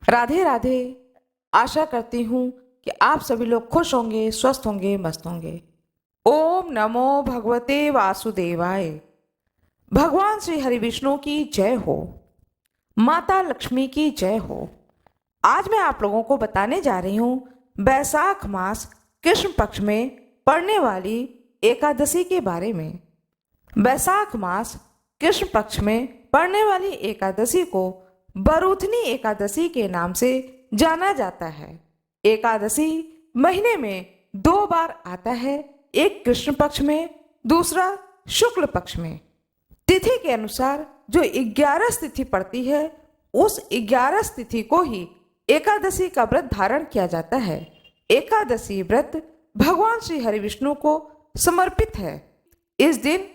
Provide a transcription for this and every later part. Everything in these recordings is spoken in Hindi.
राधे राधे। आशा करती हूँ कि आप सभी लोग खुश होंगे, स्वस्थ होंगे, मस्त होंगे। ओम नमो भगवते वासुदेवाय। भगवान श्री हरि विष्णु की जय हो, माता लक्ष्मी की जय हो। आज मैं आप लोगों को बताने जा रही हूँ बैसाख मास कृष्ण पक्ष में पड़ने वाली एकादशी के बारे में। बैसाख मास कृष्ण पक्ष में पड़ने वाली एकादशी को बरूथनी एकादशी के नाम से जाना जाता है। एकादशी महीने में 2 बार आता है, एक कृष्ण पक्ष में, दूसरा शुक्ल पक्ष में। तिथि के अनुसार जो 11 तिथि पड़ती है, उस 11 तिथि को ही एकादशी का व्रत धारण किया जाता है। एकादशी व्रत भगवान श्री हरि विष्णु को समर्पित है। इस दिन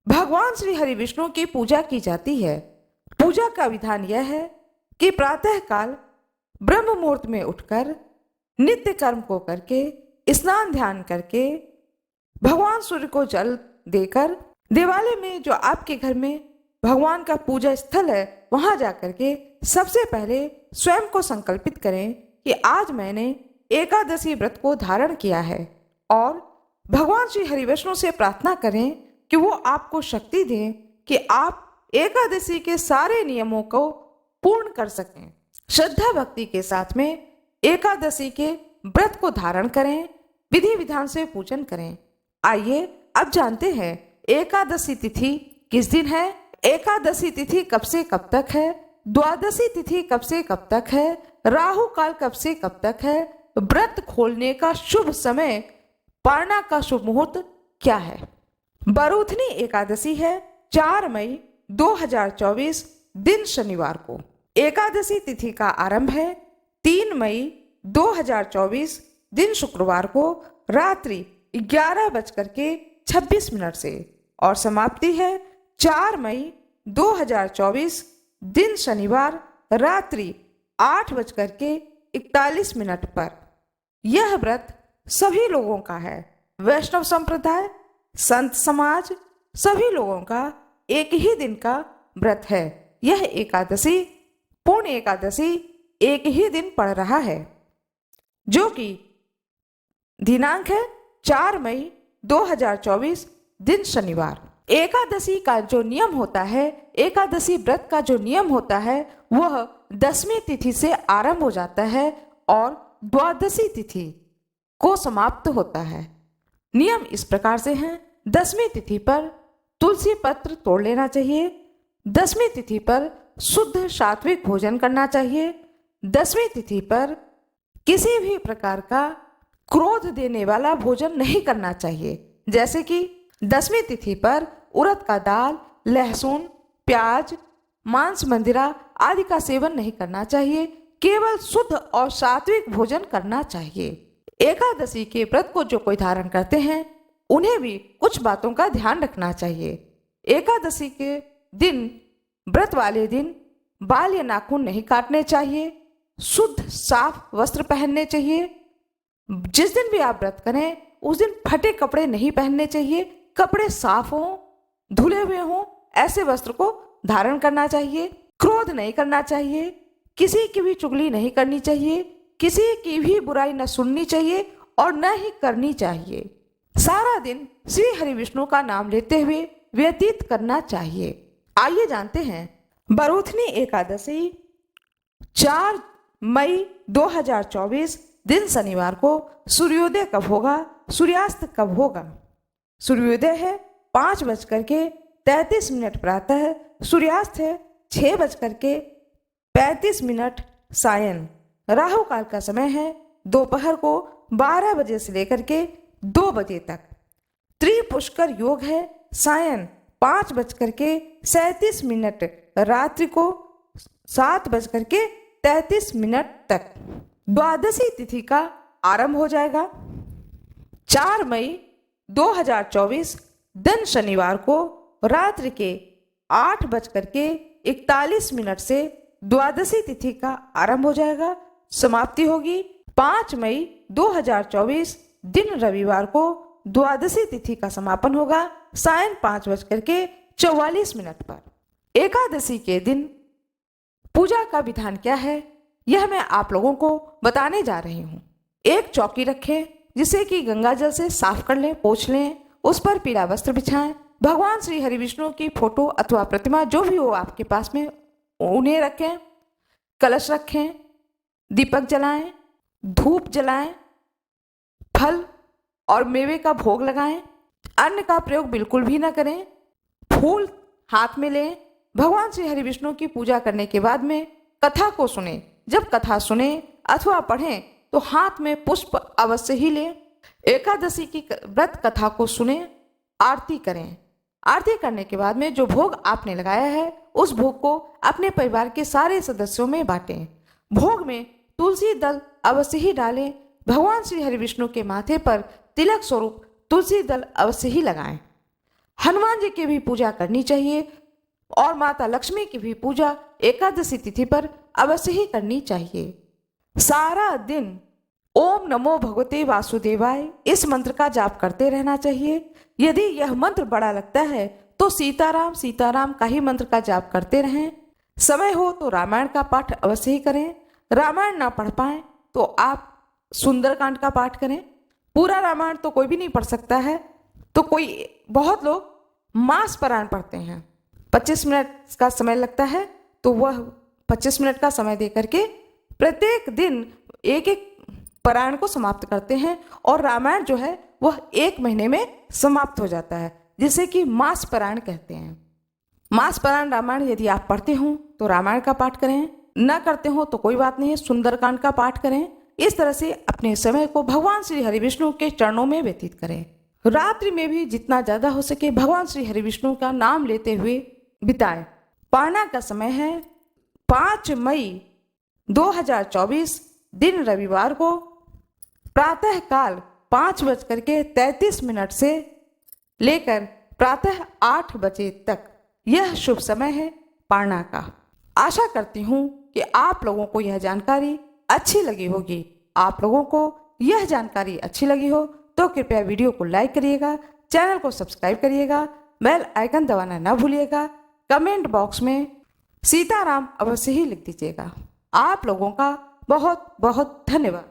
भगवान श्री हरि विष्णु की पूजा की जाती है। पूजा का विधान यह है कि प्रातः काल ब्रह्म मुहूर्त में उठकर नित्य कर्म को करके स्नान ध्यान करके भगवान सूर्य को जल देकर देवालय में जो आपके घर में भगवान का पूजा स्थल है, वहां जाकर के सबसे पहले स्वयं को संकल्पित करें कि आज मैंने एकादशी व्रत को धारण किया है, और भगवान श्री हरि विष्णु से प्रार्थना करें कि वो आपको शक्ति दें कि आप एकादशी के सारे नियमों को पूर्ण कर सकें। श्रद्धा भक्ति के साथ में एकादशी के व्रत को धारण करें, विधि विधान से पूजन करें। आइए अब जानते हैं एकादशी तिथि किस दिन है, एकादशी तिथि कब से कब तक है, द्वादशी तिथि कब से कब तक है, राहु काल कब से कब तक है, व्रत खोलने का शुभ समय, पारना का शुभ मुहूर्त क्या है। बरूथनी एकादशी है 4 मई 2024 दिन शनिवार को। एकादशी तिथि का आरंभ है 3 मई 2024 दिन शुक्रवार को रात्रि 11:26 से, और समाप्ति है 4 मई 2024 दिन शनिवार रात्रि 8:41 पर। यह व्रत सभी लोगों का है। वैष्णव संप्रदाय, संत समाज, सभी लोगों का एक ही दिन का व्रत है। यह एकादशी पूर्ण एकादशी एक ही दिन पड़ रहा है, जो कि दिनांक है 4 मई 2024 दिन शनिवार। एकादशी का जो नियम होता है, एकादशी व्रत का जो नियम होता है, वह 10वीं तिथि से आरंभ हो जाता है और द्वादशी तिथि को समाप्त होता है। नियम इस प्रकार से हैं। 10वीं तिथि पर तुलसी पत्र तोड़ लेना चाहिए। 10वीं तिथि पर शुद्ध सात्विक भोजन करना चाहिए। 10वीं तिथि पर किसी भी प्रकार का क्रोध देने वाला भोजन नहीं करना चाहिए। जैसे कि 10वीं तिथि पर उड़द का दाल, लहसुन, प्याज, मांस, मंदिरा आदि का सेवन नहीं करना चाहिए। केवल शुद्ध और सात्विक भोजन करना चाहिए। एकादशी के व्रत को जो कोई धारण करते हैं, उन्हें भी कुछ बातों का ध्यान रखना चाहिए। एकादशी के दिन, व्रत वाले दिन बाल या नाखून नहीं काटने चाहिए। शुद्ध साफ वस्त्र पहनने चाहिए। जिस दिन भी आप व्रत करें, उस दिन फटे कपड़े नहीं पहनने चाहिए। कपड़े साफ हों, धुले हुए हों, ऐसे वस्त्र को धारण करना चाहिए। क्रोध नहीं करना चाहिए। किसी की भी चुगली नहीं करनी चाहिए। किसी की भी बुराई न सुननी चाहिए और न ही करनी चाहिए। सारा दिन श्री हरि विष्णु का नाम लेते हुए व्यतीत करना चाहिए। आइए जानते हैं बरूथनी एकादशी 4 मई 2024 दिन शनिवार को सूर्योदय कब होगा, सूर्यास्त कब होगा। सूर्योदय है 5:33 प्रातः, सूर्यास्त है 6:35 सायं। राहु काल का समय है दोपहर को 12 बजे से लेकर के 2 बजे तक। त्रिपुष्कर योग है सायं 5:37 रात्रि को 7:33 तक। द्वादशी तिथि का आरंभ हो जाएगा 4 मई 2024 दिन शनिवार को रात्रि के 8:41 से द्वादशी तिथि का आरंभ हो जाएगा। समाप्ति होगी 5 मई 2024 दिन रविवार को द्वादशी तिथि का समापन होगा सायं 5:44 पर। एकादशी के दिन पूजा का विधान क्या है, यह मैं आप लोगों को बताने जा रही हूँ। एक चौकी रखें जिसे कि गंगा जल से साफ कर लें, पोंछ लें, उस पर पीला वस्त्र बिछाएं, भगवान श्री हरि विष्णु की फोटो अथवा प्रतिमा जो भी हो आपके पास में उन्हें रखें, कलश रखें, दीपक जलाएं, धूप जलाएं, फल और मेवे का भोग लगाएं, अन्न का प्रयोग बिल्कुल भी ना करें, फूल हाथ में लें। भगवान श्री हरि विष्णु की पूजा करने के बाद में कथा को सुने। जब कथा सुने अथवा पढ़ें तो हाथ में पुष्प अवश्य ही लें। एकादशी की व्रत कथा को सुने, आरती करें। आरती करने के बाद में जो भोग आपने लगाया है उस भोग को अपने परिवार के सारे सदस्यों में बांटें। भोग में तुलसी दल अवश्य ही डालें। भगवान श्री हरि विष्णु के माथे पर तिलक स्वरूप तुलसी दल अवश्य ही लगाएं। हनुमान जी की भी पूजा करनी चाहिए और माता लक्ष्मी की भी पूजा एकादशी तिथि पर अवश्य ही करनी चाहिए। सारा दिन ओम नमो भगवते वासुदेवाय इस मंत्र का जाप करते रहना चाहिए। यदि यह मंत्र बड़ा लगता है तो सीताराम सीताराम का ही मंत्र का जाप करते रहें। समय हो तो रामायण का पाठ अवश्य ही करें। रामायण ना पढ़ पाए तो आप सुंदरकांड का पाठ करें। पूरा रामायण तो कोई भी नहीं पढ़ सकता है, तो बहुत लोग मास पारायण पढ़ते हैं। 25 मिनट का समय लगता है, तो वह 25 मिनट का समय दे करके प्रत्येक दिन एक एक पारायण को समाप्त करते हैं और रामायण जो है वह 1 महीने में समाप्त हो जाता है, जिसे कि मास पारायण कहते हैं। मास पारायण रामायण यदि आप पढ़ते हो तो रामायण का पाठ करें, न करते हो तो कोई बात नहीं है, सुंदरकांड का पाठ करें। इस तरह से अपने समय को भगवान श्री हरि विष्णु के चरणों में व्यतीत करें। रात्रि में भी जितना ज्यादा हो सके भगवान श्री हरि विष्णु का नाम लेते हुए बिताएं। पारना का समय है 5 मई 2024 दिन रविवार को प्रातः काल 5:33 से लेकर प्रातः 8 बजे तक यह शुभ समय है पारना का। आशा करती हूँ कि आप लोगों को यह जानकारी अच्छी लगी होगी। आप लोगों को यह जानकारी अच्छी लगी हो तो कृपया वीडियो को लाइक करिएगा, चैनल को सब्सक्राइब करिएगा, बेल आइकन दबाना न भूलिएगा। कमेंट बॉक्स में सीताराम अवश्य ही लिख दीजिएगा। आप लोगों का बहुत बहुत धन्यवाद।